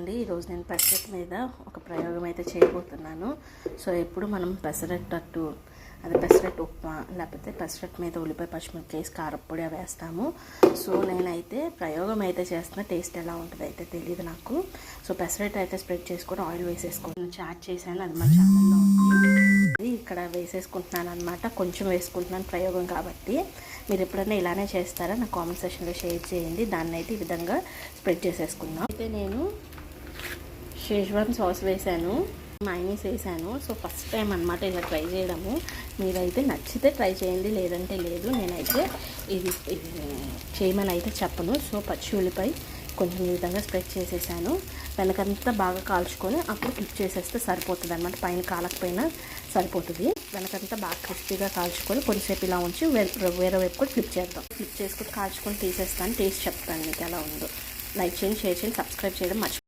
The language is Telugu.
అండి. ఈరోజు నేను పెసరట్టు మీద ఒక ప్రయోగం అయితే చేయబోతున్నాను. సో ఎప్పుడు మనం పెసరట్టు అది పెసరట్టు ఉప్మా లేకపోతే పెసరట్టు మీద ఉల్లిపాయ పచ్చిమిరపకాయ వేసి కారప్పొడి అవి వేస్తాము. సో నేనైతే ప్రయోగం అయితే చేస్తున్నా. టేస్ట్ ఎలా ఉంటుంది అయితే తెలియదు నాకు. సో పెసరట్టు అయితే స్ప్రెడ్ చేసుకొని ఆయిల్ వేసేసుకొని చాట్ చేశాను, అది మా ఛానల్లో ఉంది. అది ఇక్కడ వేసేసుకుంటున్నాను అనమాట. కొంచెం వేసుకుంటున్నాను ప్రయోగం కాబట్టి. మీరు ఎప్పుడైనా ఇలానే చేస్తారా నా కామెంట్ సెక్షన్లో షేర్ చేయండి. దాన్ని అయితే ఈ విధంగా స్ప్రెడ్ చేసేసుకుందాం. అయితే నేను షేజ్వాన్ సాస్ వేసాను, మైనీస్ వేసాను. సో ఫస్ట్ టైం అనమాట ఇలా ట్రై చేయడము. మీరైతే నచ్చితే ట్రై చేయండి, లేదంటే లేదు. నేనైతే ఇది చేయమని అయితే చెప్పను. సో పచ్చి ఉల్లిపాయ కొంచెం ఈ విధంగా స్ప్రెడ్ చేసేసాను. వెనకంతా బాగా కాల్చుకొని అప్పుడు క్లిప్ చేసేస్తే సరిపోతుంది అనమాట. పైన కాలకపోయినా సరిపోతుంది. వెనకంతా బాగా క్రిస్పీగా కాల్చుకొని కొంచెంసేపు ఇలా ఉంచి వేరే వైపు కూడా ఫ్లిప్ చేద్దాం. ఫ్లిప్ చేసుకొని కాల్చుకొని తీసేస్తాను. టేస్ట్ చెప్తాను మీకు ఎలా ఉందో. లైక్ చేయండి, షేర్ చేయండి, సబ్స్క్రైబ్ చేయడం మర్చిపోండి.